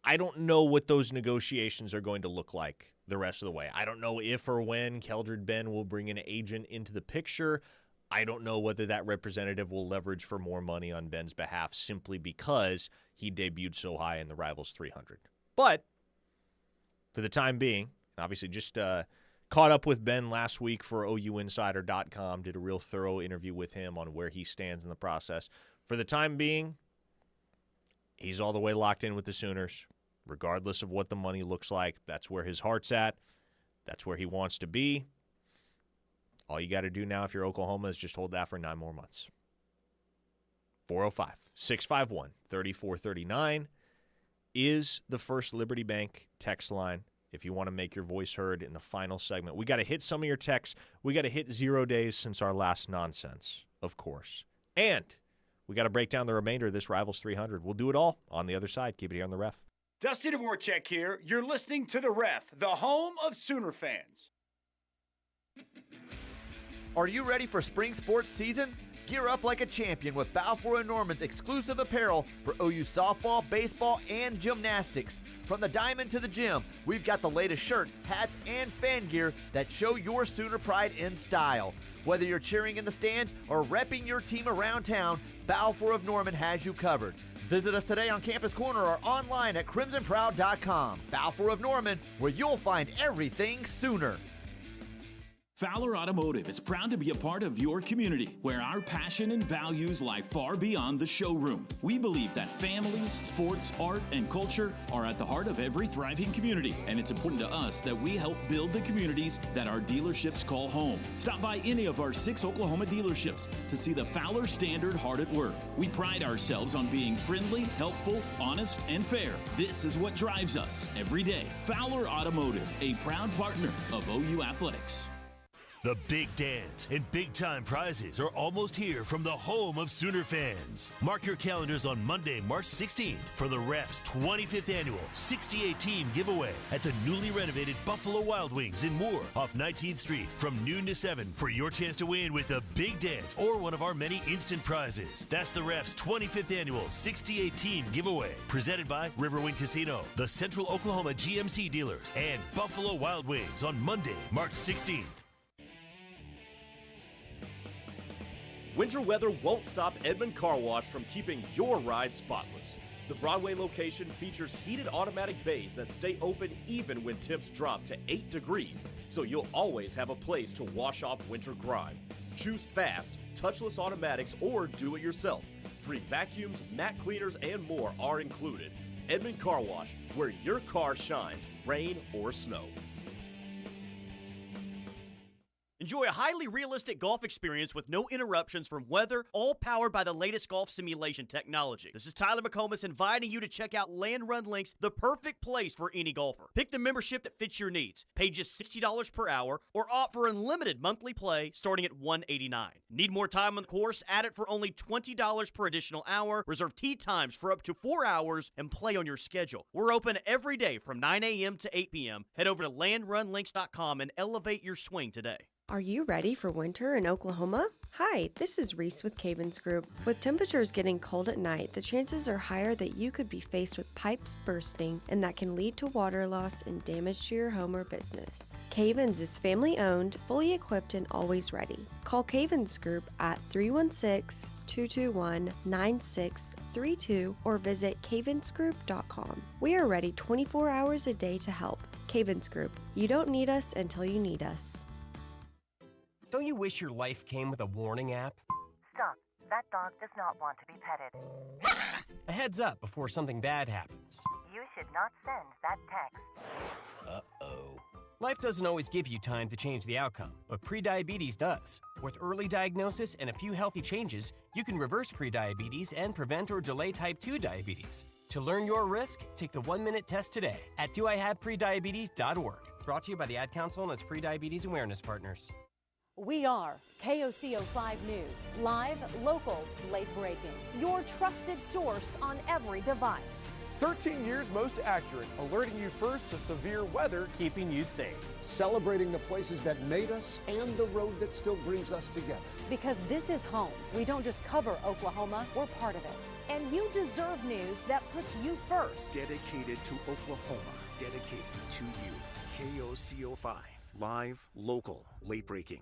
I don't know what those negotiations are going to look like the rest of the way. I don't know if or when Keldrick Carr will bring an agent into the picture. I don't know whether that representative will leverage for more money on Ben's behalf simply because he debuted so high in the Rivals 300. But for the time being, obviously just caught up with Ben last week for OUinsider.com, did a real thorough interview with him on where he stands in the process. For the time being, he's all the way locked in with the Sooners, regardless of what the money looks like. That's where his heart's at. That's where he wants to be. All you got to do now if you're Oklahoma is just hold that for 9 more months. 405-651-3439 is the First Liberty Bank text line if you want to make your voice heard in the final segment. We got to hit some of your texts. We got to hit 0 days since our last nonsense, of course. And we got to break down the remainder of this Rivals 300. We'll do it all on the other side. Keep it here on The Ref.
Dusty Dvorak here. You're listening to The Ref, the home of Sooner fans.
Are you ready for spring sports season? Gear up like a champion with Balfour & Norman's exclusive apparel for OU softball, baseball, and gymnastics. From the diamond to the gym, we've got the latest shirts, hats, and fan gear that show your Sooner pride in style. Whether you're cheering in the stands or repping your team around town, Balfour of Norman has you covered. Visit us today on Campus Corner or online at crimsonproud.com. Balfour of Norman, where you'll find everything Sooner.
Fowler Automotive is proud to be a part of your community, where our passion and values lie far beyond the showroom. We believe that families, sports, art, and culture are at the heart of every thriving community, and it's important to us that we help build the communities that our dealerships call home. Stop by any of our 6 Oklahoma dealerships to see the Fowler standard hard at work. We pride ourselves on being friendly, helpful, honest, and fair. This is what drives us every day. Fowler Automotive, a proud partner of OU Athletics.
The big dance and big-time prizes are almost here from the home of Sooner fans. Mark your calendars on Monday, March 16th for the Ref's 25th annual 68-team giveaway at the newly renovated Buffalo Wild Wings in Moore off 19th Street from noon to 7 for your chance to win with the big dance or one of our many instant prizes. That's the Ref's 25th annual 68-team giveaway presented by Riverwind Casino, the Central Oklahoma GMC dealers, and Buffalo Wild Wings on Monday, March 16th.
Winter weather won't stop Edmund Car Wash from keeping your ride spotless. The Broadway location features heated automatic bays that stay open even when temps drop to 8 degrees, so you'll always have a place to wash off winter grime. Choose fast, touchless automatics, or do it yourself. Free vacuums, mat cleaners, and more are included. Edmond Car Wash, where your car shines, rain or snow.
Enjoy a highly realistic golf experience with no interruptions from weather, all powered by the latest golf simulation technology. This is Tyler McComas inviting you to check out Land Run Links, the perfect place for any golfer. Pick the membership that fits your needs. Pay just $60 per hour or opt for unlimited monthly play starting at $189. Need more time on the course? Add it for only $20 per additional hour. Reserve tee times for up to 4 hours and play on your schedule. We're open every day from 9 a.m. to 8 p.m. Head over to landrunlinks.com and elevate your swing today.
Are you ready for winter in Oklahoma? Hi, this is Reese with Cavens Group. With temperatures getting cold at night, the chances are higher that you could be faced with pipes bursting, and that can lead to water loss and damage to your home or business. Cavens is family owned, fully equipped, and always ready. Call Cavens Group at 316-221-9632 or visit cavensgroup.com. We are ready 24 hours a day to help. Cavens Group, you don't need us until you need us.
Don't you wish your life came with a warning app?
Stop. That dog does not want to be petted.
A heads up before something bad happens.
You should not send that text.
Uh-oh. Life doesn't always give you time to change the outcome, but prediabetes does. With early diagnosis and a few healthy changes, you can reverse prediabetes and prevent or delay type 2 diabetes. To learn your risk, take the 1-minute test today at doihaveprediabetes.org. Brought to you by the Ad Council and its prediabetes awareness partners.
We are KOCO5 News, live, local, late-breaking, your trusted source on every device.
13 years most accurate, alerting you first to severe weather, keeping you safe.
Celebrating the places that made us and the road that still brings us together.
Because this is home. We don't just cover Oklahoma, we're part of it. And you deserve news that puts you first.
Dedicated to Oklahoma, dedicated to you. KOCO5, live, local, late-breaking.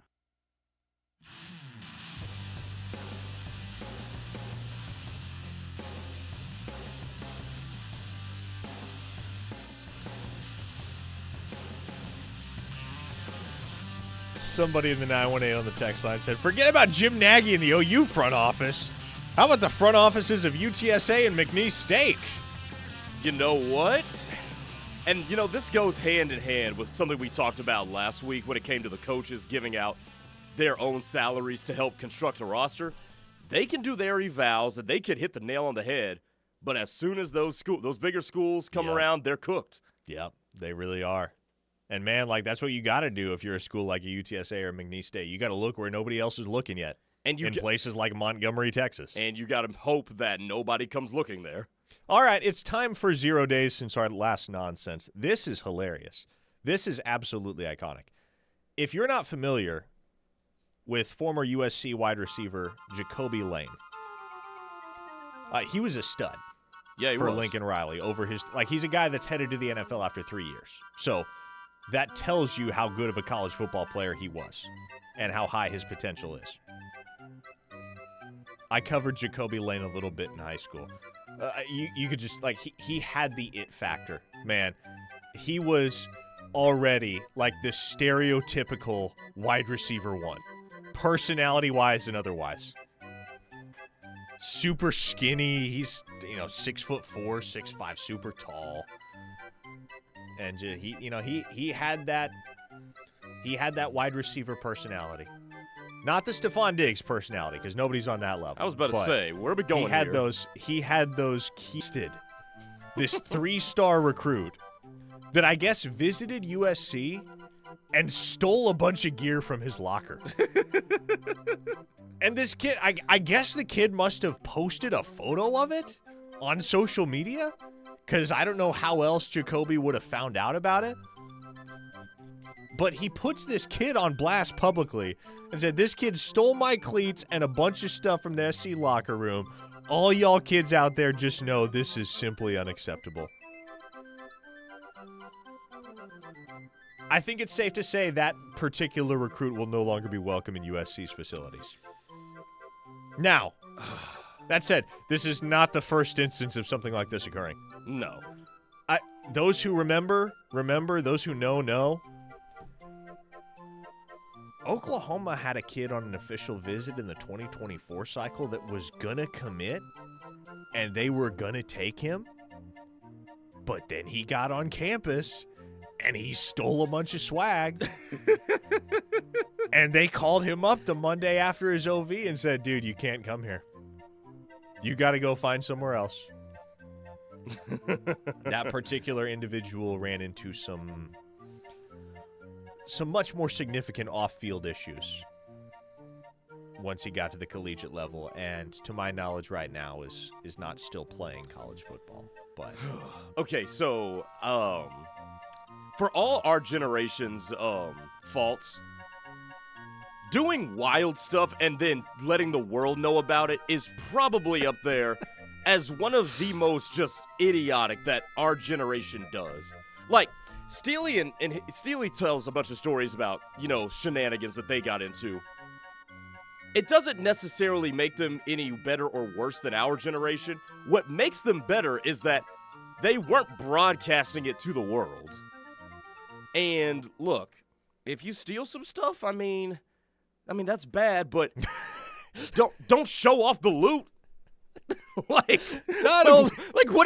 Somebody in the 918 on the text line said, forget about Jim Nagy in the OU front office. How about the front offices of UTSA and McNeese State?
You know what? And, you know, this goes hand in hand with something we talked about last week when it came to the coaches giving out their own salaries to help construct a roster. They can do their evals and they can hit the nail on the head, but as soon as those bigger schools come around, they're cooked.
Yep, they really are. And, man, like, that's what you got to do if you're a school like a UTSA or McNeese State. You got to look where nobody else is looking yet, and in places like Montgomery, Texas.
And you got to hope that nobody comes looking there.
All right, it's time for 0 days since our last nonsense. This is hilarious. This is absolutely iconic. If you're not familiar with former USC wide receiver Jacoby Lane, he was a stud.
Yeah, he
for
was.
Lincoln Riley over his he's a guy that's headed to the NFL after 3 years. So that tells you how good of a college football player he was and how high his potential is. I covered Jacoby Lane a little bit in high school. You could just, he had the it factor, man. He was already like the stereotypical wide receiver one, personality-wise and otherwise. Super skinny. He's 6'4", 6'5", super tall, and he had that wide receiver personality. Not the Stephon Diggs personality, because nobody's on that level.
I was about to say, where are we going here?
He had those keysted. This 3-star recruit that I guess visited USC and stole a bunch of gear from his locker. And this kid, I guess the kid must have posted a photo of it on social media, because I don't know how else Jacoby would have found out about it. But he puts this kid on blast publicly and said, this kid stole my cleats and a bunch of stuff from the SC locker room. All y'all kids out there just know this is simply unacceptable. I think it's safe to say that particular recruit will no longer be welcome in USC's facilities. Now, That said, this is not the first instance of something like this occurring.
No.
Those who remember. Those who know. Oklahoma had a kid on an official visit in the 2024 cycle that was going to commit, and they were going to take him. But then he got on campus, and he stole a bunch of swag. And they called him up the Monday after his OV and said, dude, you can't come here. You got to go find somewhere else. That particular individual ran into some much more significant off-field issues once he got to the collegiate level, and to my knowledge right now is not still playing college football. But
okay, so for all our generation's faults, doing wild stuff and then letting the world know about it is probably up there as one of the most just idiotic that our generation does. Like, Steely Steely tells a bunch of stories about, shenanigans that they got into. It doesn't necessarily make them any better or worse than our generation. What makes them better is that they weren't broadcasting it to the world. And look, if you steal some stuff, I mean that's bad, but don't show off the loot. What are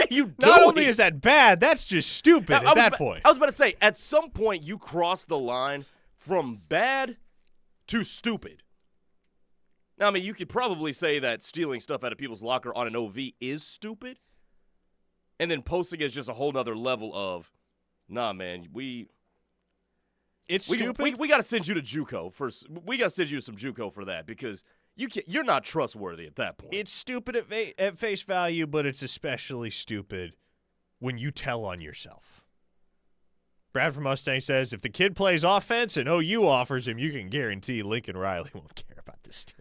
you doing?
Not only is that bad, that's just stupid at that point.
I was about to say, at some point, you cross the line from bad to stupid. Now, you could probably say that stealing stuff out of people's locker on an OV is stupid, and then posting it is just a whole nother level of, nah, man,
It's stupid.
We got to send you to JUCO first. We got to send you some JUCO for that because you're not trustworthy at that point.
It's stupid at face value, but it's especially stupid when you tell on yourself. Brad from Mustang says, if the kid plays offense and OU offers him, you can guarantee Lincoln Riley won't care about this steal.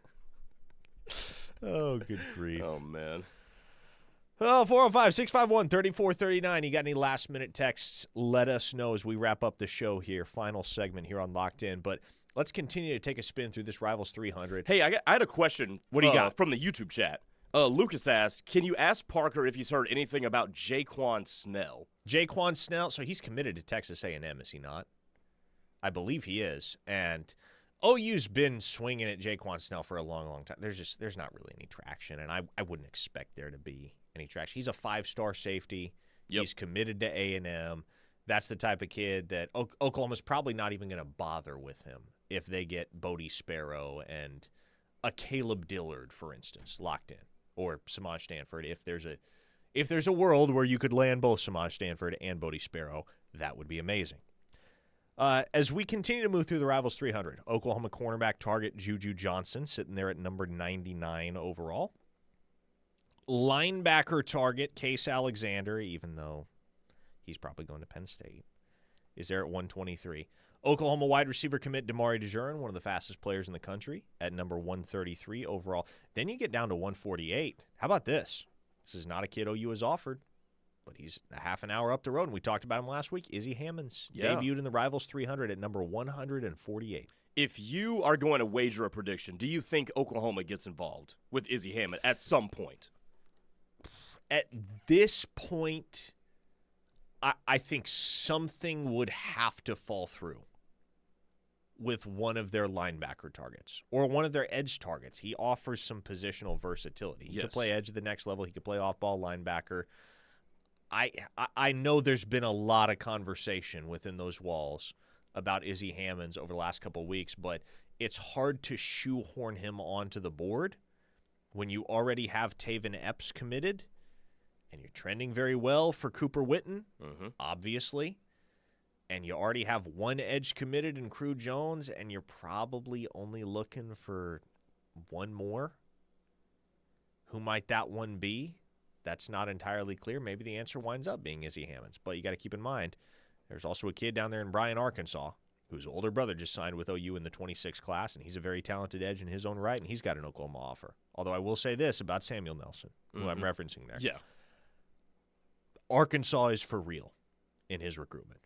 Oh, good grief.
Oh, man.
Oh, 405-651-3439. You got any last-minute texts? Let us know as we wrap up the show here. Final segment here on Locked In. But let's continue to take a spin through this Rivals 300.
Hey, I had a question.
What do you got?
From the YouTube chat. Lucas asked, can you ask Parker if he's heard anything about Jaquan Snell?
Jaquan Snell, so he's committed to Texas A&M, is he not? I believe he is. And OU's been swinging at Jaquan Snell for a long, long time. There's not really any traction, and I wouldn't expect there to be any traction. He's a 5-star safety. Yep. He's committed to A&M. That's the type of kid that Oklahoma's probably not even going to bother with him if they get Bodie Sparrow and a Caleb Dillard, for instance, locked in, or Samaj Stanford. If there's a world where you could land both Samaj Stanford and Bodie Sparrow, that would be amazing. As we continue to move through the Rivals 300, Oklahoma cornerback target Juju Johnson sitting there at number 99 overall. Linebacker target Case Alexander, even though he's probably going to Penn State, is there at 123. Oklahoma wide receiver commit Damari DeJurin, one of the fastest players in the country, at number 133 overall. Then you get down to 148. How about this? This is not a kid OU has offered, but he's a half an hour up the road, and we talked about him last week. Izzy Hammonds debuted in the Rivals 300 at number 148.
If you are going to wager a prediction, do you think Oklahoma gets involved with Izzy Hammond at some point?
At this point, I think something would have to fall through with one of their linebacker targets or one of their edge targets. He offers some positional versatility. He could play edge at the next level. He could play off-ball linebacker. I know there's been a lot of conversation within those walls about Izzy Hammonds over the last couple of weeks, but it's hard to shoehorn him onto the board when you already have Taven Epps committed. And you're trending very well for Cooper Witten, obviously. And you already have one edge committed in Crew Jones, and you're probably only looking for one more. Who might that one be? That's not entirely clear. Maybe the answer winds up being Izzy Hammonds. But you got to keep in mind, there's also a kid down there in Bryan, Arkansas, whose older brother just signed with OU in the 26 class, and he's a very talented edge in his own right, and he's got an Oklahoma offer. Although I will say this about Samuel Nelson, who I'm referencing there.
Yeah.
Arkansas is for real in his recruitment.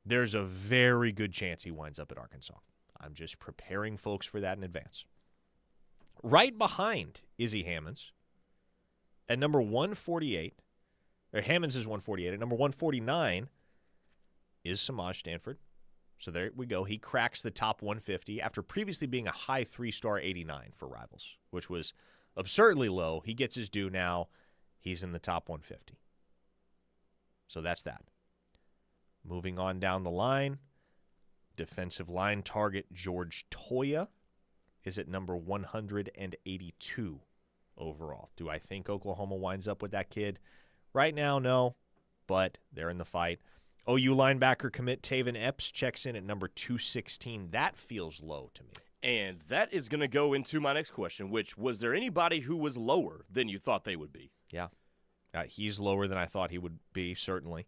There's a very good chance he winds up at Arkansas. I'm just preparing folks for that in advance. Right behind Izzy Hammonds at number 148, or Hammonds is 148. At number 149 is Samaj Stanford. So there we go. He cracks the top 150 after previously being a high 3-star 89 for Rivals, which was absurdly low. He gets his due now. He's in the top 150. So that's that. Moving on down the line, defensive line target George Toya is at number 182 overall. Do I think Oklahoma winds up with that kid? Right now, no, but they're in the fight. OU linebacker commit Taven Epps checks in at number 216. That feels low to me.
And that is going to go into my next question, which was there anybody who was lower than you thought they would be?
Yeah. He's lower than I thought he would be, certainly.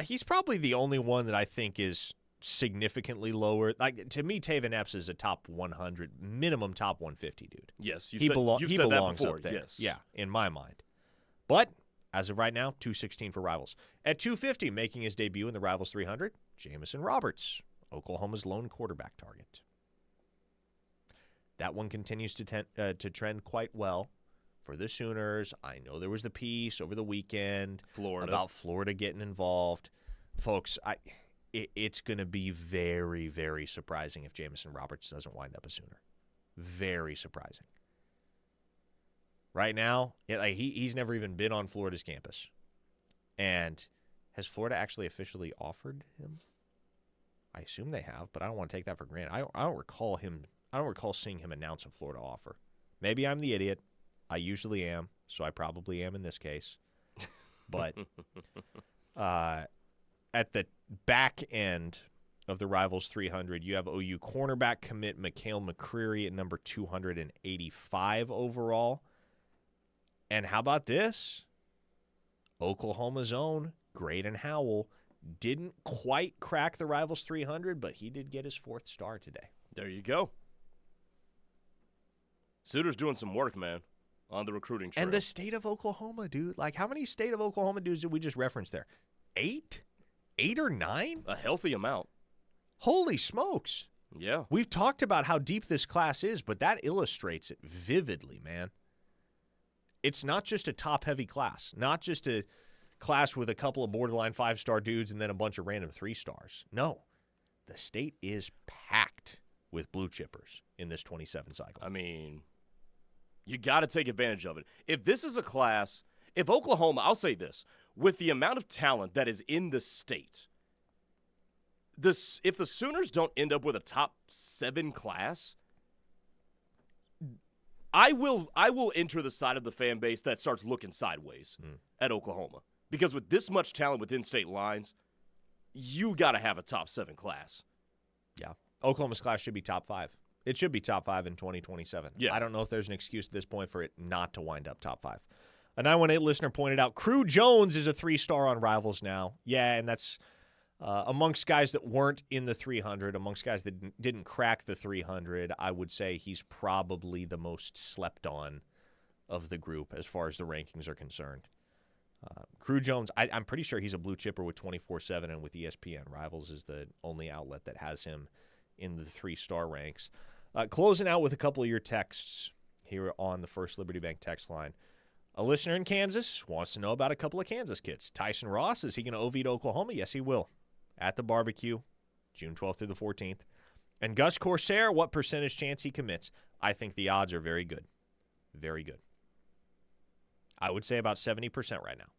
He's probably the only one that I think is significantly lower. Like, to me, Taven Epps is a top 100, minimum top 150 dude.
Yes,
he belongs
that before,
up there.
Yes.
Yeah, in my mind. But as of right now, 216 for Rivals. At 250, making his debut in the Rivals 300, Jamison Roberts, Oklahoma's lone quarterback target. That one continues to trend quite well for the Sooners. I know there was the piece over the weekend about Florida getting involved. Folks, it's going to be very, very surprising if Jamison Roberts doesn't wind up a Sooner. Very surprising. Right now, he's never even been on Florida's campus. And has Florida actually officially offered him? I assume they have, but I don't want to take that for granted. I don't recall seeing him announce a Florida offer. Maybe I'm the idiot. I usually am, so I probably am in this case. But at the back end of the Rivals 300, you have OU cornerback commit Mikhail McCreary at number 285 overall. And how about this? Oklahoma's own Graydon Howell didn't quite crack the Rivals 300, but he did get his 4th star today.
There you go. Suter's doing some work, man, on the recruiting trail.
And the state of Oklahoma, dude. Like, how many state of Oklahoma dudes did we just reference there? 8? 8 or 9?
A healthy amount.
Holy smokes.
Yeah.
We've talked about how deep this class is, but that illustrates it vividly, man. It's not just a top-heavy class, not just a class with a couple of borderline 5-star dudes and then a bunch of random 3-stars. No, the state is packed with blue chippers in this 27 cycle.
I mean, you got to take advantage of it. If this is a class, if Oklahoma, I'll say this, with the amount of talent that is in the state, if the Sooners don't end up with a top 7 class, I will enter the side of the fan base that starts looking sideways at Oklahoma. Because with this much talent within state lines, you got to have a top 7 class.
Yeah. Oklahoma's class should be top 5. It should be top 5 in 2027.
Yeah.
I don't know if there's an excuse at this point for it not to wind up top 5. A 918 listener pointed out, Crew Jones is a 3-star on Rivals now. Yeah, and that's amongst guys that weren't in the 300, amongst guys that didn't crack the 300, I would say he's probably the most slept on of the group as far as the rankings are concerned. Crew Jones, I'm pretty sure he's a blue chipper with 24/7 and with ESPN. Rivals is the only outlet that has him in the 3-star ranks. Closing out with a couple of your texts here on the First Liberty Bank text line. A listener in Kansas wants to know about a couple of Kansas kids. Tyson Ross, is he going to OV to Oklahoma? Yes, he will. At the barbecue, June 12th through the 14th. And Gus Corsair, what percentage chance he commits? I think the odds are very good. Very good. I would say about 70% right now.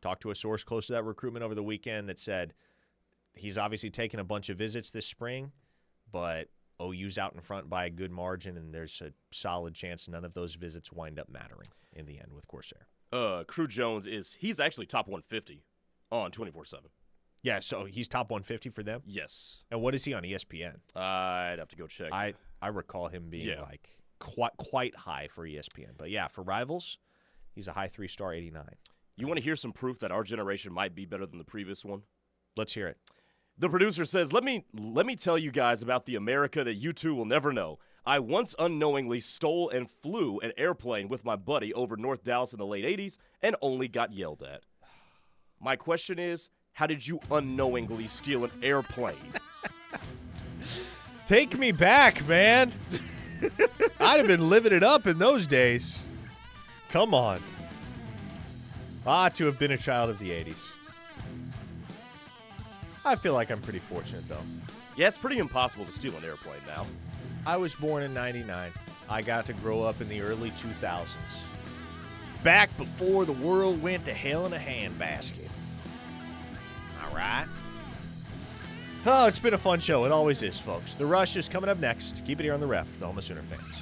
Talked to a source close to that recruitment over the weekend that said he's obviously taken a bunch of visits this spring, but OU's out in front by a good margin, and there's a solid chance none of those visits wind up mattering in the end with Corsair.
Crew Jones he's actually top 150 on 24/7.
Yeah, so he's top 150 for them?
Yes.
And what is he on ESPN?
I'd have to go check.
I recall him being like quite high for ESPN. But yeah, for Rivals, he's a high 3-star 89.
You want to hear some proof that our generation might be better than the previous one?
Let's hear it.
The producer says, let me tell you guys about the America that you two will never know. I once unknowingly stole and flew an airplane with my buddy over North Dallas in the late 80s and only got yelled at. My question is, how did you unknowingly steal an airplane?
Take me back, man. I'd have been living it up in those days. Come on. To have been a child of the 80s. I feel like I'm pretty fortunate, though.
Yeah, it's pretty impossible to steal an airplane now.
I was born in 99. I got to grow up in the early 2000s. Back before the world went to hell in a handbasket. All right. Oh, it's been a fun show. It always is, folks. The Rush is coming up next. Keep it here on The Ref, the home of Sooner fans.